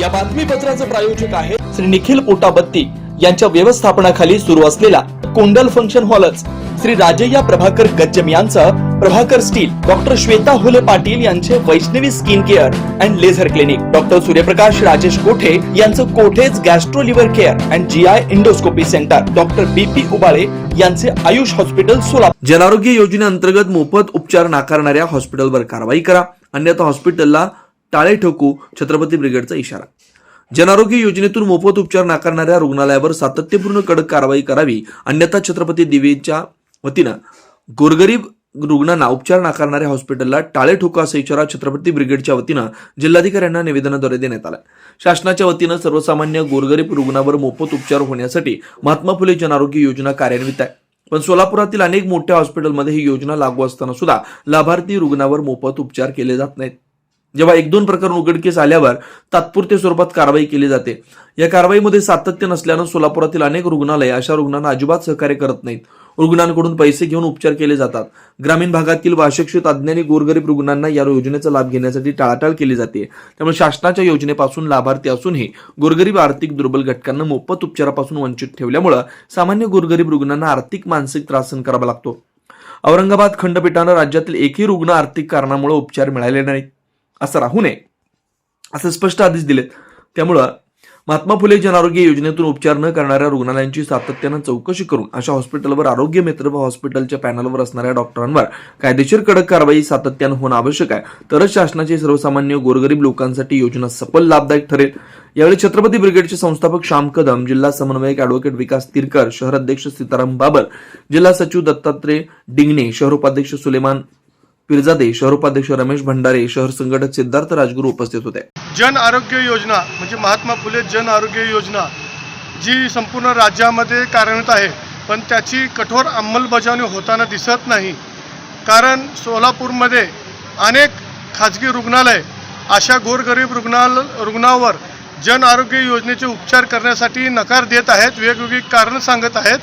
या बातमीपत्राचे प्रायोजक आहे श्री निखिल पोटाबत्ती यांच्या व्यवस्थापनाखाली सुरू असलेला कोंडल फंक्शन हॉलच, श्री राजय्या प्रभाकर गज्जम यांचं प्रभाकर स्टील, डॉक्टर श्वेता हुले पाटील यांचे Vaishnavi skin care and laser clinic, doctor Suryaprakash Rajesh Kothe यांचं Kothe's gastro liver care and GI endoscopy centre, doctor BP Ubale यांचे आयुष हॉस्पिटल सोलापूर। जनआरोग्य योजनेअंतर्गत मोफत उपचार नाकारणाऱ्या हॉस्पिटलवर कारवाई करा, अन्यथा हॉस्पिटलला टाळे ठोकू, छत्रपती ब्रिगेडचा इशारा। जनआरोग्य योजनेतून मोफत उपचार नाकारणाऱ्या रुग्णालयावर सातत्यपूर्ण कडक कारवाई करावी, अन्यथा छत्रपती देवीच्या वतीनं गोरगरीब रुग्णांना उपचार नाकारणाऱ्या हॉस्पिटलला टाळे ठोका असा इशारा छत्रपती ब्रिगेडच्या वतीनं जिल्हाधिकाऱ्यांना निवेदनाद्वारे देण्यात आला। शासनाच्या वतीनं सर्वसामान्य गोरगरीब रुग्णांवर मोफत उपचार होण्यासाठी महात्मा फुले जनआरोग्य योजना कार्यान्वित आहे, पण सोलापुरातील अनेक मोठ्या हॉस्पिटलमध्ये ही योजना लागू असताना सुद्धा लाभार्थी रुग्णावर मोफत उपचार केले जात नाहीत। जेव्हा 1-2 प्रकरण उघडकीस आल्यावर तात्पुरते स्वरूपात कारवाई केली जाते। या कारवाईमध्ये सातत्य नसल्यानं सोलापुरातील अनेक रुग्णालये अशा रुग्णांना अजिबात सहकार्य करत नाहीत। रुग्णांकडून पैसे घेऊन उपचार केले जातात। ग्रामीण भागातील वाशक्षित अज्ञानी गोरगरीब रुग्णांना या योजनेचा लाभ घेण्यासाठी टाळाटाळ केली जाते। त्यामुळे शासनाच्या योजनेपासून लाभार्थी असूनही गोरगरीब आर्थिक दुर्बल घटकांना मोफत उपचारापासून वंचित ठेवल्यामुळे सामान्य गोरगरीब रुग्णांना आर्थिक मानसिक त्रास सहन करावा लागतो। औरंगाबाद खंडपीठानं राज्यातील एकही रुग्ण आर्थिक कारणामुळे उपचार मिळाले नाही असं राहू नये असे स्पष्ट आदेश दिलेत। त्यामुळं महात्मा फुले जनआरोग्य योजनेतून उपचार न करणाऱ्या रुग्णालयांची सातत्यानं चौकशी करून अशा हॉस्पिटलवर आरोग्य मित्र व हॉस्पिटलच्या पॅनलवर असणाऱ्या डॉक्टरांवर कायदेशीर कडक कारवाई सातत्यानं होणं आवश्यक आहे, तरच शासनाची सर्वसामान्य गोरगरीब लोकांसाठी योजना सफल लाभदायक ठरेल। यावेळी छत्रपती ब्रिगेडचे संस्थापक श्याम कदम, जिल्हा समन्वयक ॲडव्होकेट विकास तिरकर, शहर अध्यक्ष सीताराम बाबर, जिल्हा सचिव दत्तात्रय डिंगणे, शहर उपाध्यक्ष सुलेमान पिरजादे, शहर उपाध्यक्ष रमेश भंडारे, शहर संघटक सिद्धार्थ राजगुरू उपस्थित होते। जन आरोग्य योजना म्हणजे महात्मा फुले जन आरोग्य योजना जी संपूर्ण राज्यामध्ये कार्यान्वित आहे, पण त्याची कठोर अंमलबजावणी होताना दिसत नाही। कारण सोलापूरमध्ये अनेक खाजगी रुग्णालय अशा गोरगरीब रुग्णावर जन आरोग्य योजनेचे उपचार करण्यासाठी नकार देत आहेत, वेगवेगळी कारणं सांगत आहेत।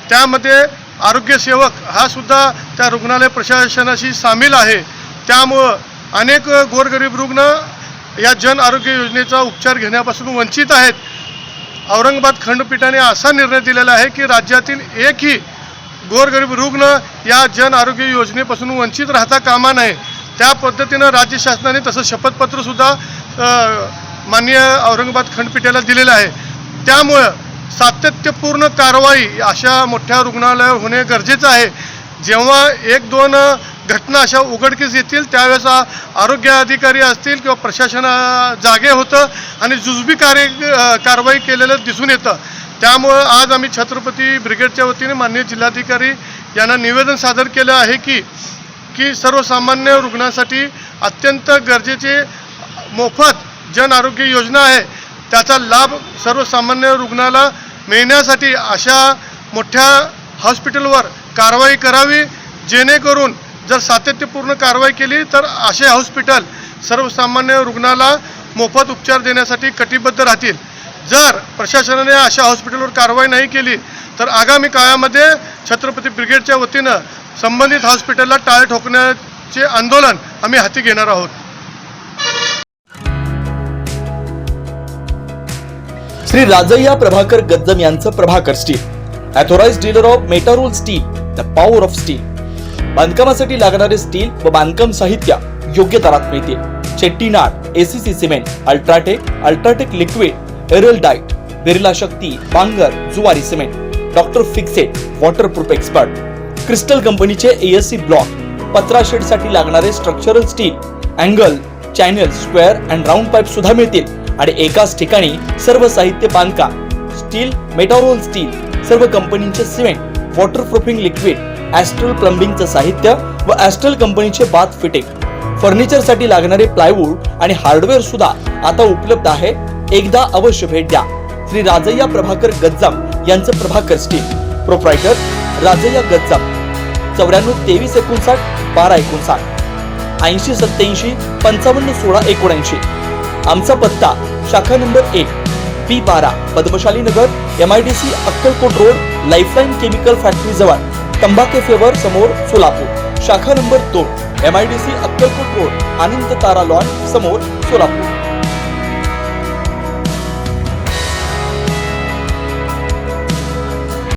त्यामध्ये आरोग्य सेवक हा सुद्धा त्या रुग्णालय प्रशासनाशी सामील आहे। त्यामुळं अनेक गोरगरीब रुग्ण या जन आरोग्य योजनेचा उपचार घेण्यापासून वंचित आहेत। औरंगाबाद खंडपीठाने असा निर्णय दिलेला आहे की राज्यातील एकही गोरगरीब रुग्ण या जन आरोग्य योजनेपासून वंचित राहता कामा नये। त्या पद्धतीनं राज्य शासनाने तसं शपथपत्रसुद्धा माननीय औरंगाबाद खंडपीठाला दिलेलं आहे। त्यामुळं सातत्यपूर्ण कारवाई अशा मोठ्या रुग्णालयावर होणे गरजेचं आहे। जेव्हा 1-2 घटना अशा उघडकीस येतील त्यावेळेस आरोग्य अधिकारी असतील किंवा प्रशासन जागे होतं आणि जुजबी कारवाई केलेलं दिसून येतं। त्यामुळं आज आम्ही छत्रपती ब्रिगेडच्या वतीने माननीय जिल्हाधिकारी यांना निवेदन सादर केलं आहे की सर्वसामान्य रुग्णांसाठी अत्यंत गरजेचे मोफत जन आरोग्य योजना आहे, त्याचा लाभ सर्वसामान्य रुग्णाला मिळण्यासाठी अशा मोठ्या हॉस्पिटलवर कारवाई करावी, जेणेकरून जर सातत्यपूर्ण कारवाई केली तर असे हॉस्पिटल सर्वसामान्य रुग्णाला मोफत उपचार देण्यासाठी कटिबद्ध राहतील। जर प्रशासनाने अशा हॉस्पिटलवर कारवाई नाही केली तर आगामी काळामध्ये छत्रपती ब्रिगेडच्या वतीनं संबंधित हॉस्पिटलला टाळे ठोकण्याचे आंदोलन आम्ही हाती घेणार आहोत। श्री राजय्या प्रभाकर गज्जम यांचं Prabhakar steel, authorised dealer of Metarol steel, the power of steel. बांधकामासाठी लागणारे स्टील व बांधकाम साहित्य योग्य दरात मिळतील। Chettinad, ACC cement, UltraTech liquid, एरल डाइट, Birla Shakti, Bangur, Zuari cement, doctor Fixit, waterproof expert, crystal कंपनीचे ASC ब्लॉक, पत्रा शेड साठी लागणारे structural steel, angle, channel, square and round pipe सुद्धा मिळतील आणि एकाच ठिकाणी सर्व साहित्य बांधकाम, स्टील, मेटारोल स्टील, सर्व कंपनीचे सिमेंट, वॉटरप्रूफिंग लिक्विड, ॲस्ट्रल प्लंबिंगचं साहित्य व ॲस्ट्रल कंपनीचे बाथ फिटिंग, फर्निचर साठी लागणारे प्लायवूड आणि हार्डवेअर सुद्धा आता उपलब्ध आहे। एकदा अवश्य भेट द्या श्री राजय्या प्रभाकर गज्जम यांचं प्रभाकर स्टील। प्रोप्रायटर राजय्या गज्जम, 94 23 59 12 59, 80 87 55 16 79। आमचा पत्ता शाखा नंबर 1, P12, पद्मशाली नगर, MIDC Akkalkot road, lifeline chemical factory जवळ, तंबाके फेवर समोर, सोलापूर। शाखा नंबर 2, MIDC अक्कलकोट रोड, आनंद तारा लॉन समोर, सोलापूर।